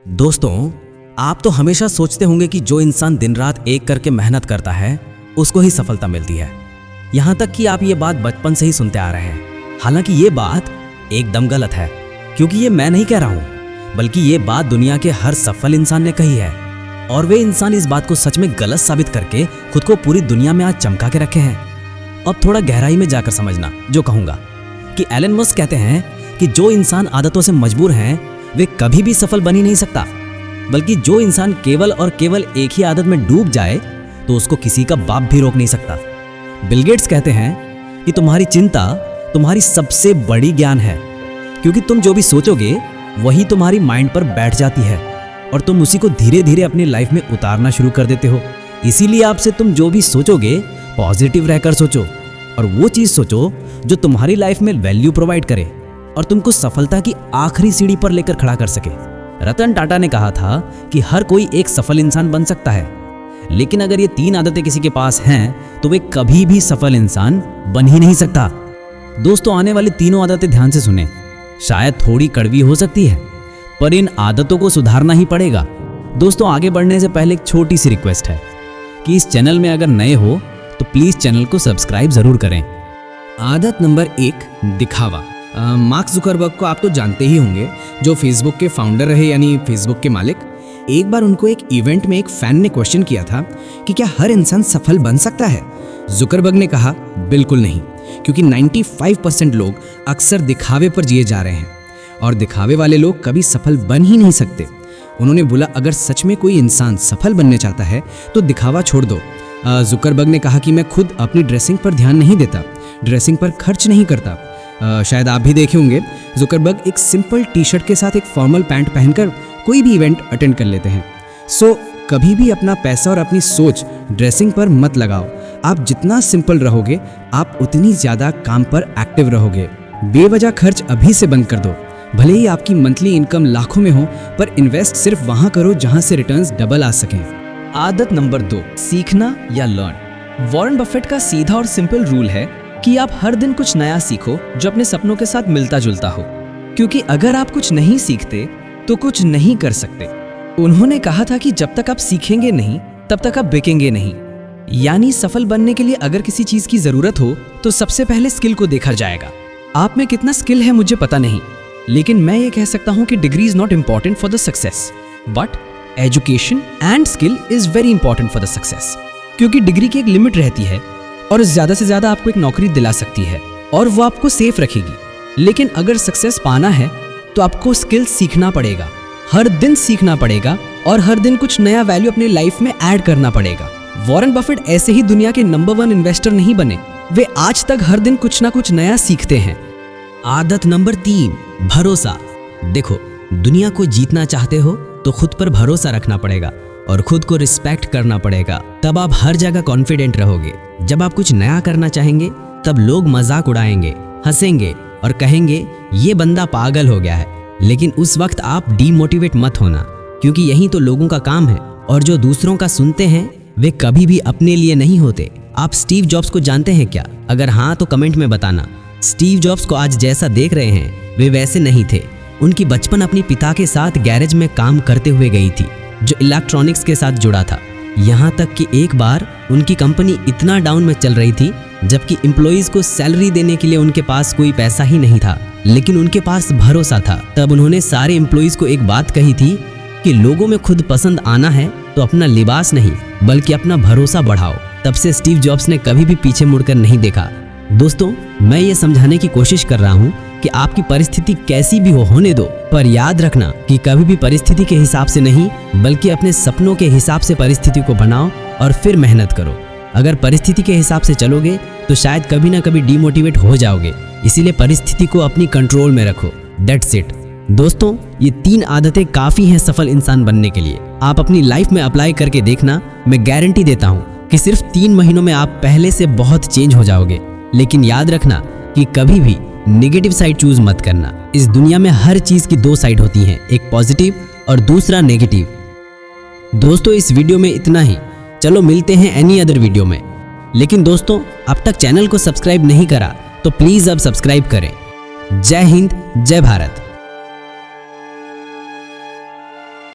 दोस्तों, आप तो हमेशा सोचते होंगे कि जो इंसान दिन रात एक करके मेहनत करता है उसको ही सफलता मिलती है। यहाँ तक कि आप ये बात बचपन से ही सुनते आ रहे हैं। हालांकि ये बात एकदम गलत है, क्योंकि ये मैं नहीं कह रहा हूँ, बल्कि ये बात दुनिया के हर सफल इंसान ने कही है। और वे इंसान इस बात को सच में गलत साबित करके खुद को पूरी दुनिया में आज चमका के रखे हैं। अब थोड़ा गहराई में जाकर समझना जो कहूँगा कि एलन मस्क कहते हैं कि जो इंसान आदतों से मजबूर हैं वे कभी भी सफल बन ही नहीं सकता, बल्कि जो इंसान केवल और केवल एक ही आदत में डूब जाए तो उसको किसी का बाप भी रोक नहीं सकता। बिल गेट्स कहते हैं कि तुम्हारी चिंता तुम्हारी सबसे बड़ी ज्ञान है, क्योंकि तुम जो भी सोचोगे वही तुम्हारी माइंड पर बैठ जाती है और तुम उसी को धीरे धीरे अपनी लाइफ में उतारना शुरू कर देते हो। इसीलिए आपसे तुम जो भी सोचोगे पॉजिटिव रहकर सोचो और वो चीज सोचो जो तुम्हारी लाइफ में वैल्यू प्रोवाइड करे और तुमको सफलता की आखिरी सीढ़ी पर लेकर खड़ा कर सके। रतन टाटा ने कहा था कि हर कोई एक सफल इंसान बन सकता है, लेकिन अगर ये 3 आदतें किसी के पास हैं तो वे कभी भी सफल इंसान बन ही नहीं सकता। दोस्तों, आने वाली तीनों आदतें ध्यान से सुने। शायद थोड़ी कड़वी हो सकती है, पर इन आदतों को सुधारना ही पड़ेगा। दोस्तों, आगे बढ़ने से पहले एक छोटी सी रिक्वेस्ट है कि इस चैनल में अगर नए हो तो प्लीज चैनल को सब्सक्राइब जरूर करें। आदत नंबर 1, दिखावा। मार्क जुकरबर्ग को आप तो जानते ही होंगे, जो फेसबुक के फाउंडर रहे, यानी फेसबुक के मालिक। एक बार उनको एक इवेंट में एक फैन ने क्वेश्चन किया था कि क्या हर इंसान सफल बन सकता है। जुकरबर्ग ने कहा बिल्कुल नहीं, क्योंकि 95% लोग अक्सर दिखावे पर जिए जा रहे हैं और दिखावे वाले लोग कभी सफल बन ही नहीं सकते। उन्होंने बोला अगर सच में कोई इंसान सफल बनने चाहता है तो दिखावा छोड़ दो। जुकरबर्ग ने कहा कि मैं खुद अपनी ड्रेसिंग पर ध्यान नहीं देता, ड्रेसिंग पर खर्च नहीं करता। शायद आप भी देखे होंगे, जुकरबर्ग एक सिंपल टी शर्ट के साथ एक फॉर्मल पैंट पहनकर कोई भी इवेंट अटेंड कर लेते हैं। सो कभी भी अपना पैसा और अपनी सोच ड्रेसिंग पर मत लगाओ। आप जितना सिंपल रहोगे आप उतनी ज़्यादा काम पर एक्टिव रहोगे। बेवजह खर्च अभी से बंद कर दो। भले ही आपकी मंथली इनकम लाखों में हो, पर इन्वेस्ट सिर्फ वहाँ करो जहाँ से रिटर्न्स डबल आ सकें। आदत नंबर 2, सीखना या लर्न। वॉरेन बफेट का सीधा और सिंपल रूल है कि आप हर दिन कुछ नया सीखो जो अपने सपनों के साथ मिलता जुलता हो, क्योंकि अगर आप कुछ नहीं सीखते तो कुछ नहीं कर सकते। उन्होंने कहा था कि जब तक आप सीखेंगे नहीं तब तक आप बिकेंगे नहीं। यानी सफल बनने के लिए अगर किसी चीज की जरूरत हो तो सबसे पहले स्किल को देखा जाएगा। आप में कितना स्किल है मुझे पता नहीं, लेकिन मैं ये कह सकता हूँ कि degree is not important for the success, but education and skill is very important for the success. क्योंकि डिग्री की एक लिमिट रहती है और ज्यादा से ज्यादा आपको एक नौकरी दिला सकती है और वो आपको सेफ रखेगी। लेकिन अगर सक्सेस पाना है तो आपको स्किल सीखना पड़ेगा, हर दिन सीखना पड़ेगा और हर दिन कुछ नया वैल्यू अपनी लाइफ में ऐड करना पड़ेगा। वॉरेन बफेट ऐसे ही दुनिया के नंबर 1 इन्वेस्टर नहीं बने, वे आज तक हर दिन कुछ ना कुछ नया सीखते हैं। आदत नंबर 3, भरोसा। देखो, दुनिया को जीतना चाहते हो तो खुद पर भरोसा रखना पड़ेगा और खुद को रिस्पेक्ट करना पड़ेगा, तब आप हर जगह कॉन्फिडेंट रहोगे। जब आप कुछ नया करना चाहेंगे तब लोग मजाक उड़ाएंगे, हंसेंगे और कहेंगे ये बंदा पागल हो गया है, लेकिन उस वक्त आप डीमोटिवेट मत होना, क्योंकि यही तो लोगों का काम है। और जो दूसरों का सुनते हैं वे कभी भी अपने लिए नहीं होते। आप स्टीव जॉब्स को जानते हैं क्या? अगर हाँ तो कमेंट में बताना। स्टीव जॉब्स को आज जैसा देख रहे हैं वे वैसे नहीं थे। उनकी बचपन अपने पिता के साथ गैरेज में काम करते हुए गई थी, जो इलेक्ट्रॉनिक्स के साथ जुड़ा था। यहाँ तक कि एक बार उनकी कंपनी इतना डाउन में चल रही थी, जबकि एम्प्लॉइज को सैलरी देने के लिए उनके पास कोई पैसा ही नहीं था, लेकिन उनके पास भरोसा था। तब उन्होंने सारे एम्प्लॉइज को एक बात कही थी कि लोगों में खुद पसंद आना है तो अपना लिबास नहीं बल्कि अपना भरोसा बढ़ाओ। तब से स्टीव जॉब्स ने कभी भी पीछे मुड़कर नहीं देखा। दोस्तों, मैं ये समझाने की कोशिश कर रहा हूँ कि आपकी परिस्थिति कैसी भी होने दो, पर याद रखना कि कभी भी परिस्थिति के हिसाब से नहीं बल्कि अपने सपनों के हिसाब से परिस्थिति को बनाओ और फिर मेहनत करो। अगर परिस्थिति के हिसाब से चलोगे तो शायद कभी ना कभी डीमोटिवेट हो जाओगे, इसीलिए परिस्थिति को अपनी कंट्रोल में रखो। That's it. दोस्तों, ये 3 आदतें काफ़ी हैं सफल इंसान बनने के लिए। आप अपनी लाइफ में अप्लाई करके देखना, मैं गारंटी देता हूँ कि सिर्फ 3 महीनों में आप पहले से बहुत चेंज हो जाओगे। लेकिन याद रखना कि कभी भी नेगेटिव साइड चूज मत करना। इस दुनिया में हर चीज़ की 2 साइड होती हैं, एक पॉजिटिव और दूसरा नेगेटिव। दोस्तों, इस वीडियो में इतना ही। चलो मिलते हैं एनी अदर वीडियो में। लेकिन दोस्तों, अब तक चैनल को सब्सक्राइब नहीं करा तो प्लीज़ अब सब्सक्राइब करें। जय हिंद, जय भारत।